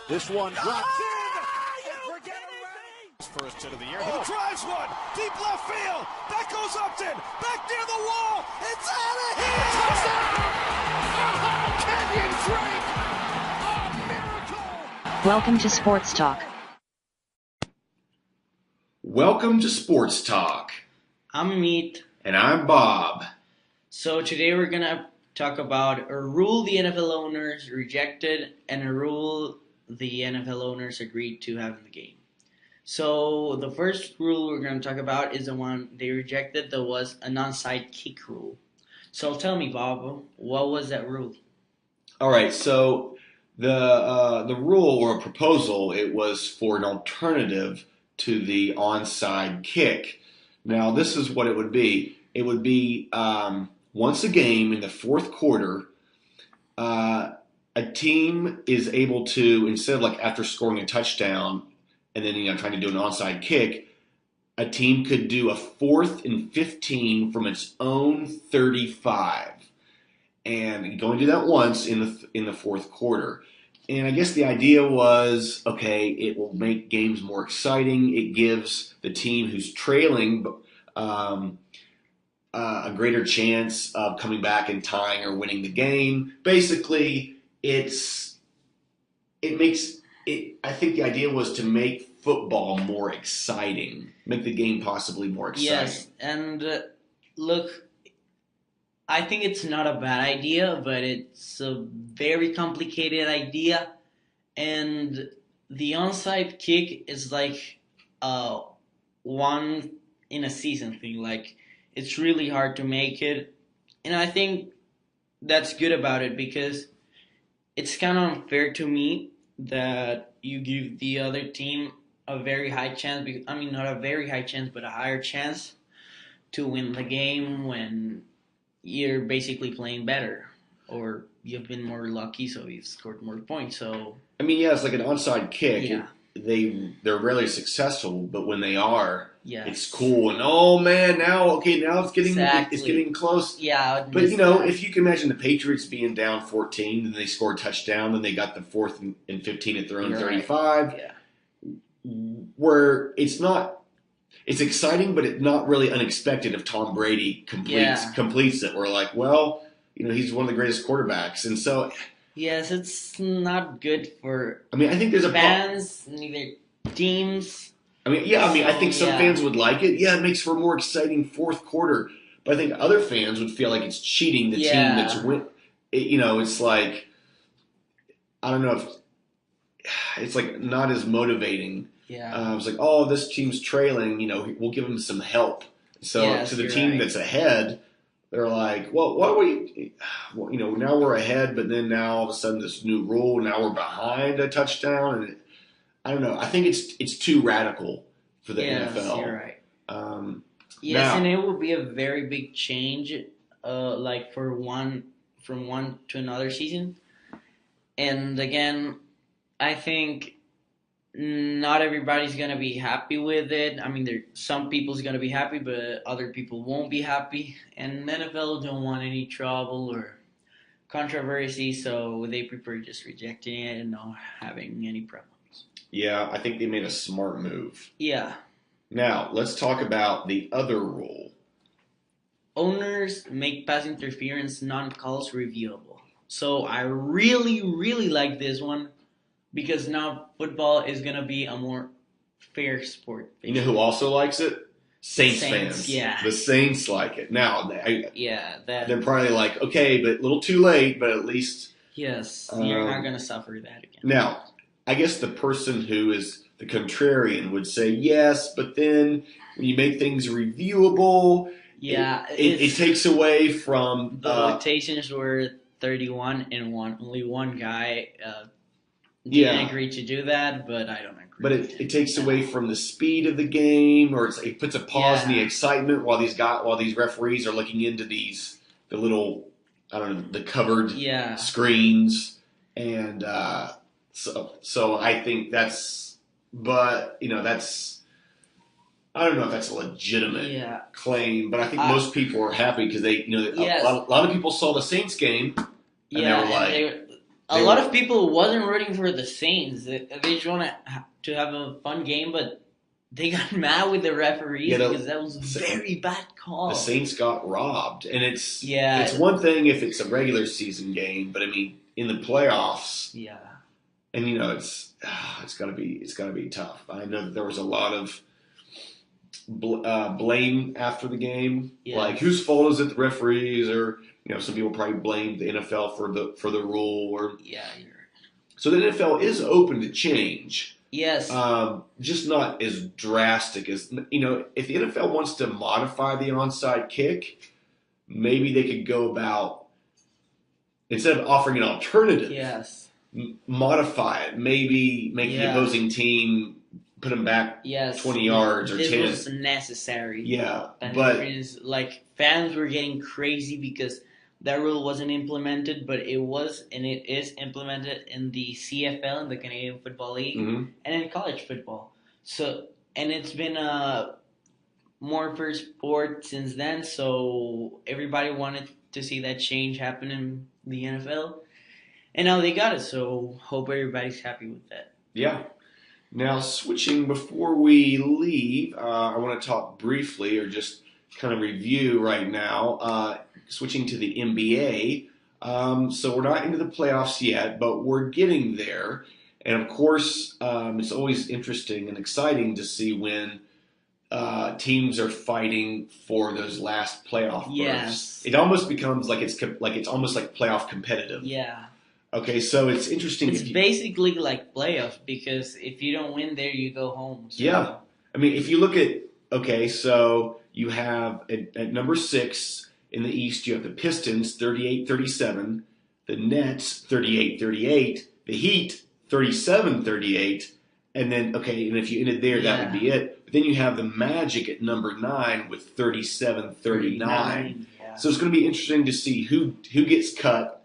This one drops in. First hit of the year. He drives one. Deep left field. That goes Upton. Back near the wall. It's out of here. Touchdown! Oh, Kenyon Drake. A miracle. Welcome to Sportztalk. Welcome to Sportztalk. I'm Amit. And I'm Bob. So today we're going to talk about a rule the NFL owners rejected and a rule the NFL owners agreed to have in the game. So the first rule we're going to talk about is the one they rejected. That was an onside kick rule. So tell me, Bob, what was that rule? All right, so the rule or proposal, it was for an alternative to the onside kick. Now, this is what it would be. It would be once a game in the fourth quarter, a team is able to, instead of like after scoring a touchdown and then trying to do an onside kick, a team could do a 4th and 15 from its own 35, and go and do that once in the fourth quarter. And I guess the idea was, okay, it will make games more exciting. It gives the team who's trailing a greater chance of coming back and tying or winning the game. Basically, I think the idea was to make football more exciting, make the game possibly more exciting. Yes, and look, I think it's not a bad idea, but it's a very complicated idea. And the onside kick is like one in a season thing. Like, it's really hard to make it. And I think that's good about it because it's kind of unfair to me that you give the other team a very high chance. I mean, not a very high chance, but a higher chance to win the game when you're basically playing better, or you've been more lucky, so you've scored more points. So I mean, yeah, it's like an onside kick. Yeah. They're rarely successful, but when they are, yes. It's cool. And oh man, now it's getting Exactly. it's getting close. Yeah, But if you can imagine the Patriots being down 14 and they score a touchdown, then they got the 4th and 15 at their own 35. Yeah. Where it's exciting, but it's not really unexpected if Tom Brady completes it. We're like, well, he's one of the greatest quarterbacks, and so Yes, it's not good for I think there's fans, neither teams. I think some fans would like it. Yeah, it makes for a more exciting fourth quarter. But I think other fans would feel like it's cheating the team that's win. It's like, I don't know if it's like not as motivating. Yeah. It's like, oh, this team's trailing. We'll give them some help. So to the team that's ahead, they're like, well, what are we? Now we're ahead, but then now all of a sudden this new rule. Now we're behind a touchdown, and I don't know. I think it's too radical for the NFL. Yes, you're right. And it will be a very big change, like from one to another season. And again, I think not everybody's gonna be happy with it. I mean, some people's gonna be happy, but other people won't be happy. And the NFL don't want any trouble or controversy, so they prefer just rejecting it and not having any problems. Yeah, I think they made a smart move. Yeah. Now, let's talk about the other rule. Owners make pass interference non-calls reviewable. So I really, really like this one because now football is going to be a more fair sport. You know who also likes it? Saints fans. Yeah. The Saints like it. Now, they're probably like, okay, but a little too late, but at least... Yes, you're not going to suffer that again. Now, I guess the person who is the contrarian would say yes, but then when you make things reviewable, it takes away from... The rotations were 31 and only one guy didn't agree to do that, but I don't agree. But it takes away from the speed of the game, or it puts a pause in the excitement while these referees are looking into the little, I don't know, the covered screens, and so I think that's, but that's, I don't know if that's a legitimate claim, but I think most people are happy because they, a lot of people saw the Saints game and they were like, a lot of people wasn't rooting for the Saints. They just want to have a fun game, but they got mad with the referees because that was a very bad call. The Saints got robbed, and it's one thing if it's a regular season game, but I mean in the playoffs, and it's gotta be tough. I know that there was a lot of blame after the game, like whose fault is it? The referees, or some people probably blamed the NFL for the rule, or so the NFL is open to change. Yes. Just not as drastic as, if the NFL wants to modify the onside kick, maybe they could go about, instead of offering an alternative, modify it. Maybe make the opposing team put them back 20 yards or 10. This was necessary. Yeah. But fans were getting crazy because that rule wasn't implemented, but it was, and it is implemented in the CFL, in the Canadian Football League, and in college football. So, and it's been more for sport since then. So everybody wanted to see that change happen in the NFL, and now they got it. So hope everybody's happy with that. Yeah. Now switching before we leave, I want to talk briefly, or just kind of review right now. Switching to the NBA, so we're not into the playoffs yet, but we're getting there. And of course, it's always interesting and exciting to see when teams are fighting for those last playoff berths. Yes. It almost becomes like it's almost like playoff competitive. Yeah. Okay, so it's interesting. It's basically like playoffs, because if you don't win there, you go home. So. Yeah. I mean, if you look at, so you have at number 6 in the East, you have the Pistons, 38-37, the Nets, 38-38, the Heat, 37-38, and then, and if you ended there, that would be it. But then you have the Magic at number 9 with 37-39. So it's going to be interesting to see who gets cut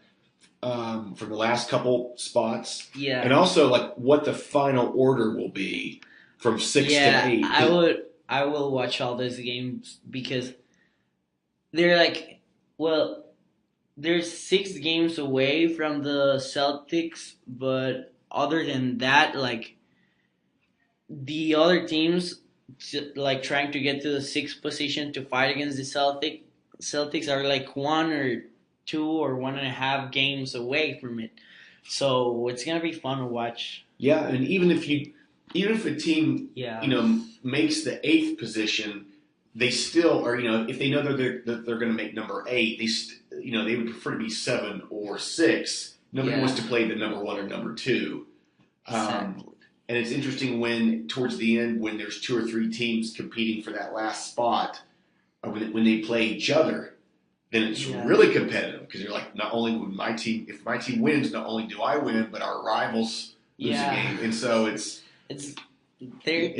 from the last couple spots. Yeah. And also, what the final order will be from 6 to 8. I will watch all those games because they're they're 6 games away from the Celtics, but other than that, the other teams trying to get to the 6th position to fight against the Celtics are 1 or 2 or 1.5 games away from it. So it's gonna be fun to watch. Yeah, and even if a team makes the 8th position, they still are, if they know that they're going to make number 8, they would prefer to be 7 or 6. Nobody wants to play the number 1 or number 2. Exactly. And it's interesting when, towards the end, when there's 2 or 3 teams competing for that last spot, or when they play each other, then it's really competitive, because you're not only would if my team wins, not only do I win, but our rivals lose a game. And so it's very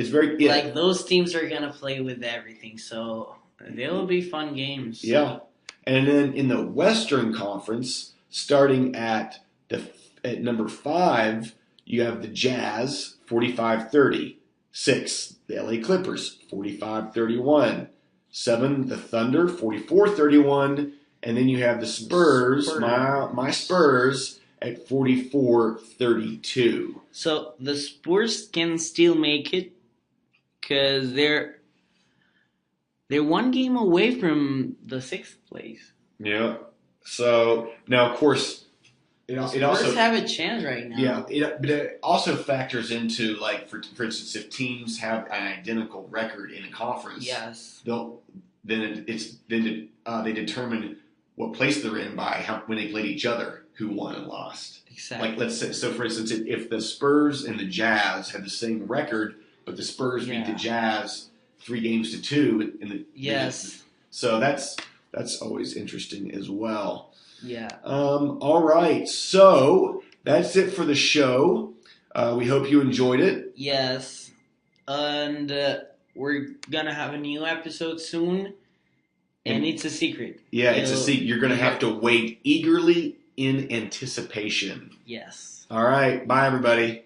those teams are gonna play with everything, so they will be fun games. Yeah, and then in the Western Conference, starting at number 5, you have the Jazz 45-30, 6 the LA Clippers 45-31, 7 the Thunder 44-31, and then you have the Spurs, my Spurs, at 44-32. So the Spurs can still make it because they're 1 game away from the 6th place. Yeah. So now, of course, it also have a chance right now. Yeah, but it also factors into for instance, if teams have an identical record in a conference, they determine what place they're in by when they played each other, who won and lost. Exactly. Let's say, so for instance, if the Spurs and the Jazz had the same record, but the Spurs beat the Jazz 3-2, so that's always interesting as well. Yeah. All right. So that's it for the show. We hope you enjoyed it. Yes. And we're gonna have a new episode soon, and it's a secret. Yeah, it's a secret. You're gonna have to wait eagerly in anticipation. Yes. All right. Bye, everybody.